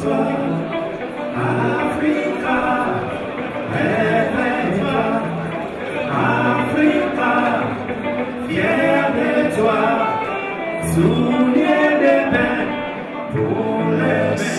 C'est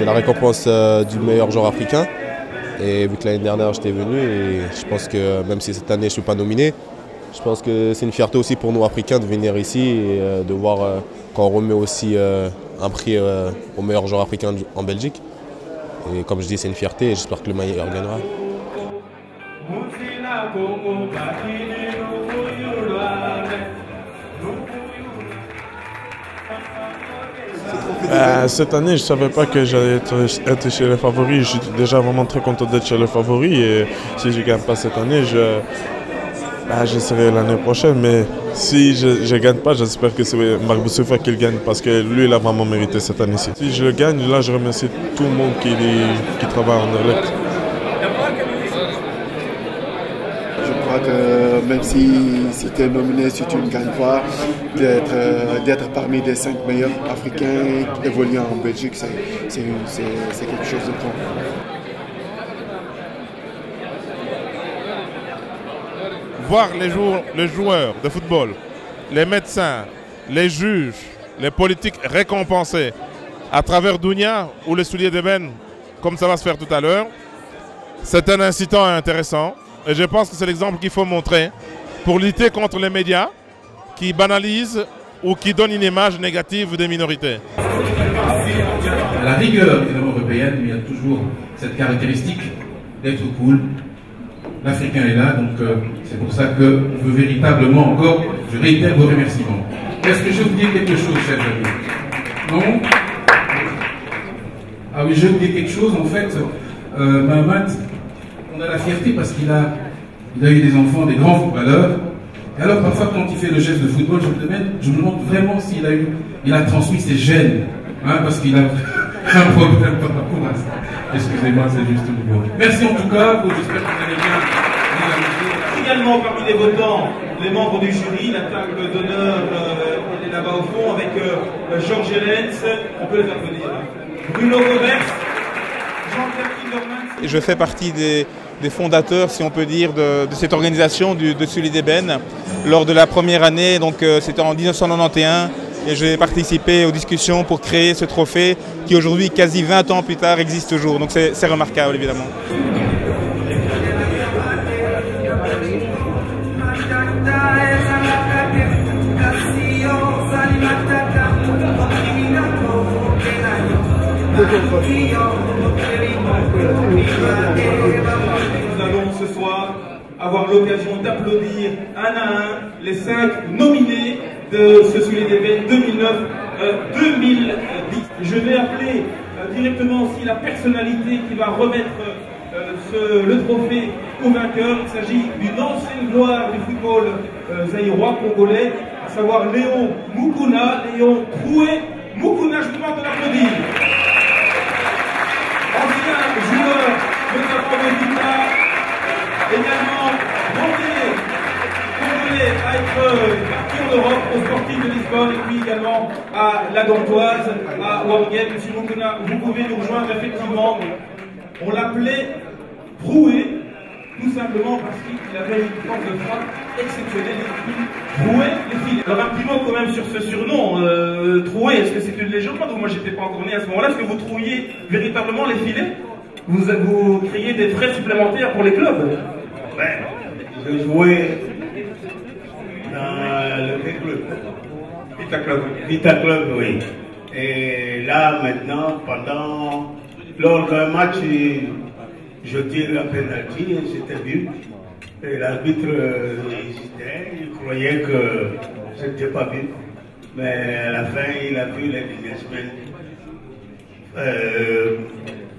la récompense du meilleur joueur africain. Et vu que l'année dernière j'étais venu, et je pense que même si cette année je ne suis pas nominé, je pense que c'est une fierté aussi pour nous Africains de venir ici et de voir qu'on remet aussi un prix au meilleur joueur africain en Belgique. Et comme je dis, c'est une fierté et j'espère que le meilleur gagnera. Cette année, je ne savais pas que j'allais être chez les favoris. Je suis déjà vraiment très content d'être chez les favoris. Et si je ne gagne pas cette année, je serai l'année prochaine. Mais si je ne gagne pas, j'espère que c'est Marc Boussoufa qui le gagne parce que lui, il a vraiment mérité cette année-ci. Si je le gagne, là, je remercie tout le monde qui travaille en Anderlecht. Je crois que même si tu es nominé, si tu ne gagnes pas, d'être parmi les 5 meilleurs Africains évoluant en Belgique, c'est quelque chose de grand. Voir les joueurs de football, les médecins, les juges, les politiques récompensés à travers Dounia ou les souliers d'ébène, comme ça va se faire tout à l'heure, c'est un incitant intéressant. Et je pense que c'est l'exemple qu'il faut montrer pour lutter contre les médias qui banalisent ou qui donnent une image négative des minorités. À la rigueur évidemment européenne, mais il y a toujours cette caractéristique d'être cool. L'Africain est là, donc c'est pour ça qu'on veut véritablement encore, je réitère vos remerciements. Est-ce que je vous dis quelque chose, chers amis? Non? Ah oui, je vous dis quelque chose, en fait, Mahamat, on a la fierté parce qu'il a eu des enfants, des grands footballeurs. Et alors parfois quand il fait le geste de football, je me demande vraiment s'il a transmis ses gènes, hein, parce qu'il a un problème par rapport à ça. Excusez-moi, c'est juste nouveau. Merci en tout cas, j'espère que vous allez bien. Également parmi les votants, les membres du jury, la table d'honneur est là-bas au fond avec Georges Hellens, on peut les applaudir. Bruno Gomers, Jean-Pierre Kinderman. Je fais partie des fondateurs, si on peut dire, de cette organisation de Souliers d'ébène. Lors de la première année, donc c'était en 1991, et j'ai participé aux discussions pour créer ce trophée qui aujourd'hui, quasi 20 ans plus tard, existe toujours. Donc c'est remarquable, évidemment. Nous allons ce soir avoir l'occasion d'applaudir un à un les 5 nominés de ce Souliers d'ébène 2009-2010. Je vais appeler directement aussi la personnalité qui va remettre le trophée au vainqueur. Il s'agit d'une ancienne gloire du football zaïrois congolais, à savoir Léon Mukuna, Léon Troué Mukuna. Je vous demande de l'applaudir. Ancien joueur notamment de Vita, également congolais à être parti en Europe au Sporting de Lisbonne et puis également à la Gantoise, à Wargame. Monsieur Mukuna, vous pouvez nous rejoindre effectivement. On l'appelait Troué, tout simplement parce qu'il avait une force de frappe exceptionnelle et il trouait les filets. Alors un petit mot quand même sur ce surnom, Troué, est-ce que c'est une légende ou moi j'étais pas encore né à ce moment-là? Est-ce que vous trouiez véritablement les filets? Vous créiez des frais supplémentaires pour les clubs? Ben, je jouais dans le club. Vita Club. Vita Club, oui. Et là maintenant, lors d'un match, je tire un penalty et c'était but. Et l'arbitre hésitait, il croyait que c'était pas but. Mais à la fin, il a vu les businessmen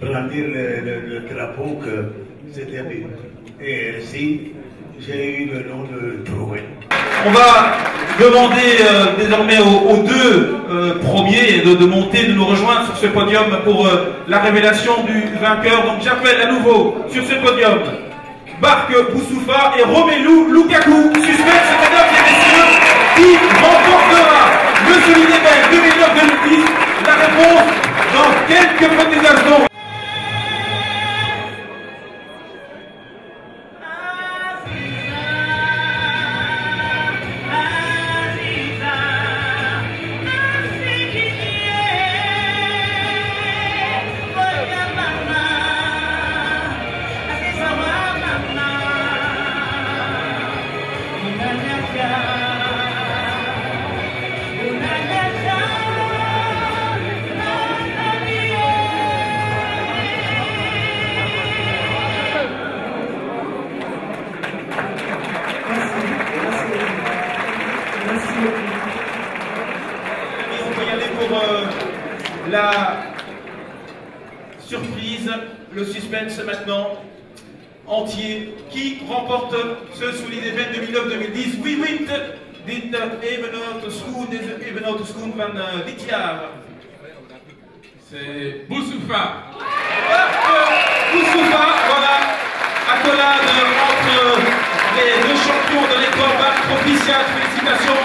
brandir le drapeau que c'était but. Et ainsi, j'ai eu le nom de Troué. On va demander désormais aux deux premiers de monter, de nous rejoindre sur ce podium pour la révélation du vainqueur. Donc j'appelle à nouveau sur ce podium Marc Boussoufa et Romelu Lukaku. Suspense, mesdames et messieurs, qui remportera le Souliers d'ébène 2009-2010. La réponse dans quelques petits instants. pour la surprise, le suspense maintenant entier. Qui remporte ce soulier d'ébène 2009-2010? Oui, oui, dit Ebenot-Schoen van dit jaar. C'est Boussoufa. Boussoufa, voilà. Accolade entre les deux champions de l'école Bac Proficiat. Félicitations.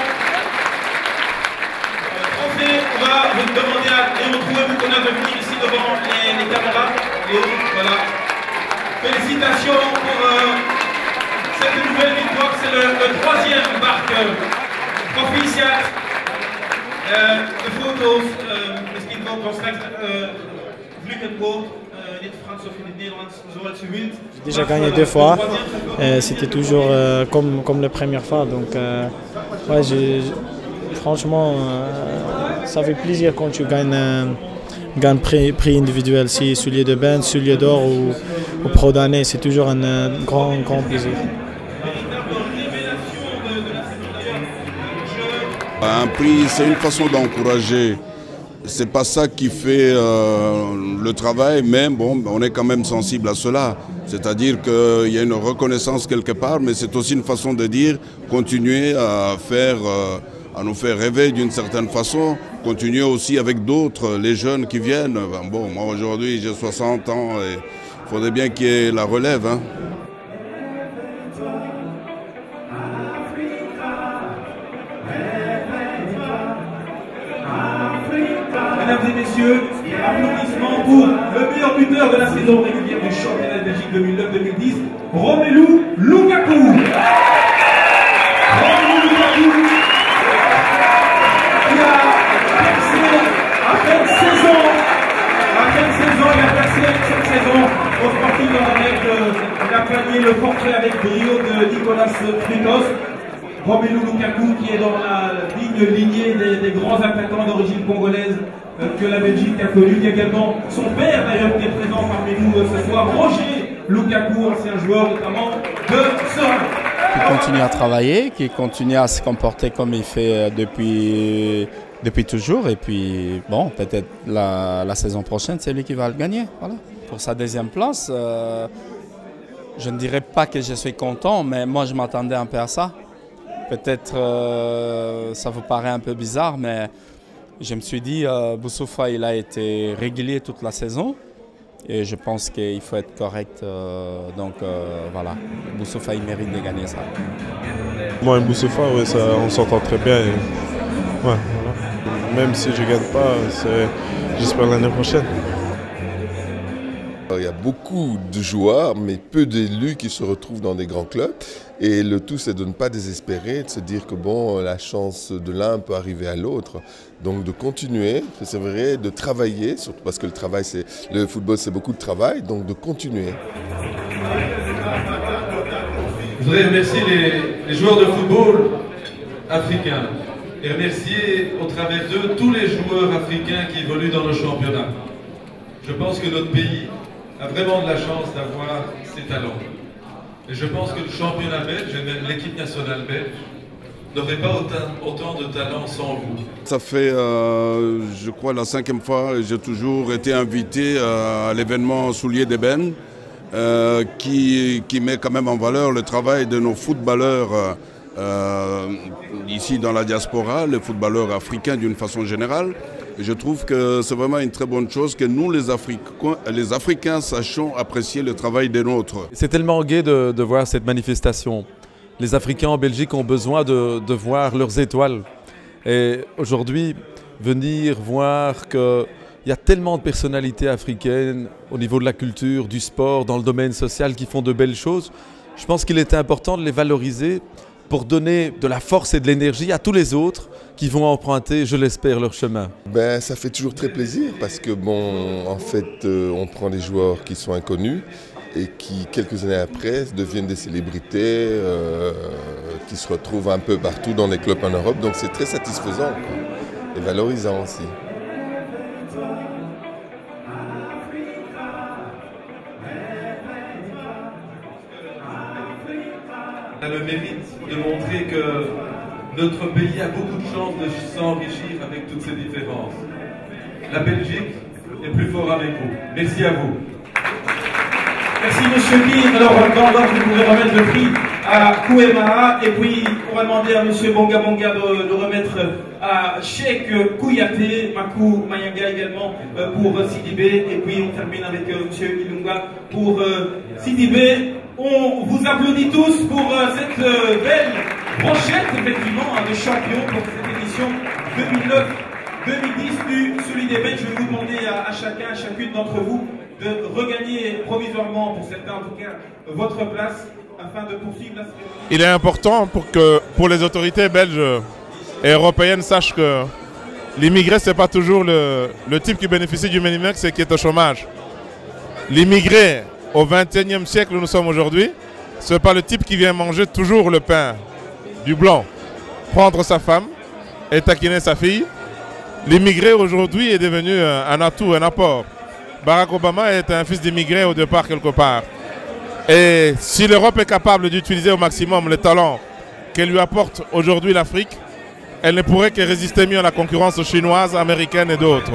Trophée, on va vous demander à Léon Troué, qu'on a de venir ici devant les caméras. Léon, voilà. Félicitations pour cette nouvelle victoire. C'est le troisième Bac Proficiat. De foto's, misschien ook wel straks vliegend woord, niet Frans of in het Nederlands, zoals u wilt. J'ai déjà gagné 2 fois, c'était toujours comme la première fois, donc ouais, franchement, ça fait plaisir quand tu gagnes un prix individuel, si soulier de bain, soulier d'or ou pro d'année, c'est toujours un grand plaisir. Un prix, c'est une façon d'encourager. C'est pas ça qui fait le travail, mais bon, on est quand même sensible à cela. C'est-à-dire qu'il y a une reconnaissance quelque part, mais c'est aussi une façon de dire continuer à nous faire rêver d'une certaine façon, continuer aussi avec d'autres, les jeunes qui viennent. Bon, moi aujourd'hui j'ai 60 ans et il faudrait bien qu'il y ait la relève. Hein. Mesdames et messieurs, applaudissements pour le meilleur buteur de la saison régulière du championnat de Belgique 2009-2010, Romelu Lukaku. Romelu Lukaku, qui a percé à peine 16 ans. À peine 16 ans, il a percé cette saison au Sporting d'Anderlecht. Il a gagné le portrait avec brio de Nicolas Frutos. Romelu Lukaku qui est dans la lignée des grands attaquants d'origine congolaise que la Belgique a connu. Il y a également son père d'ailleurs qui est présent parmi nous ce soir, Roger Lukaku, ancien joueur notamment de Sora. Qui continue à travailler, qui continue à se comporter comme il fait depuis toujours. Et puis bon, peut-être la saison prochaine, c'est lui qui va le gagner. Voilà. Pour sa deuxième place, je ne dirais pas que je suis content, mais moi je m'attendais un peu à ça. Peut-être ça vous paraît un peu bizarre, mais je me suis dit, Boussoufa, il a été régulier toute la saison et je pense qu'il faut être correct. Donc voilà, Boussoufa, il mérite de gagner ça. Moi et Boussoufa, ouais, on s'entend très bien. Et, ouais, voilà. Même si je ne gagne pas, j'espère l'année prochaine. Il y a beaucoup de joueurs, mais peu d'élus qui se retrouvent dans des grands clubs. Et le tout, c'est de ne pas désespérer, de se dire que bon, la chance de l'un peut arriver à l'autre. Donc de continuer, c'est vrai, de travailler, surtout parce que le football, c'est beaucoup de travail, donc de continuer. Je voudrais remercier les joueurs de football africains et remercier au travers d'eux tous les joueurs africains qui évoluent dans le championnat. Je pense que notre pays a vraiment de la chance d'avoir ces talents. Et je pense que le championnat belge et même l'équipe nationale belge n'aurait pas autant de talents sans vous. Ça fait, je crois, la 5e fois que j'ai toujours été invité à l'événement Soulier d'ébène, qui met quand même en valeur le travail de nos footballeurs ici dans la diaspora, les footballeurs africains d'une façon générale. Et je trouve que c'est vraiment une très bonne chose que nous, les Africains, sachions apprécier le travail des nôtres. C'est tellement gai de voir cette manifestation. Les Africains en Belgique ont besoin de voir leurs étoiles. Et aujourd'hui, venir voir qu'il y a tellement de personnalités africaines au niveau de la culture, du sport, dans le domaine social qui font de belles choses, je pense qu'il est important de les valoriser pour donner de la force et de l'énergie à tous les autres qui vont emprunter, je l'espère, leur chemin. Ben, ça fait toujours très plaisir parce que, bon, en fait, on prend des joueurs qui sont inconnus et qui, quelques années après, deviennent des célébrités qui se retrouvent un peu partout dans les clubs en Europe. Donc c'est très satisfaisant quoi, et valorisant aussi. On a le mérite de montrer que Notre pays a beaucoup de chance de s'enrichir avec toutes ces différences. La Belgique est plus fort avec vous. Merci à vous. Merci Monsieur Kir. Alors dans l'ordre, vous pouvez remettre le prix à Kouemaha et puis on va demander à Monsieur Bonga Bonga de remettre à Cheikh Kouyaté, Makou Mayanga également pour Sidibé et puis on termine avec Monsieur Ilunga pour Sidibé. On vous applaudit tous pour cette belle brochette effectivement de champions pour cette édition 2009-2010 du Solidébène. Je vais vous demander à chacun, à chacune d'entre vous de regagner provisoirement, pour certains en tout cas, votre place afin de poursuivre la cérémonie. Il est important pour les autorités belges et européennes sachent que l'immigré, ce n'est pas toujours le type qui bénéficie du Minimex et qui est au chômage. L'immigré, au XXIe siècle où nous sommes aujourd'hui, ce n'est pas le type qui vient manger toujours le pain du blanc, prendre sa femme et taquiner sa fille. L'immigré aujourd'hui est devenu un atout, un apport. Barack Obama est un fils d'immigré au départ quelque part. Et si l'Europe est capable d'utiliser au maximum les talents qu'elle lui apporte aujourd'hui l'Afrique, elle ne pourrait que résister mieux à la concurrence chinoise, américaine et d'autres.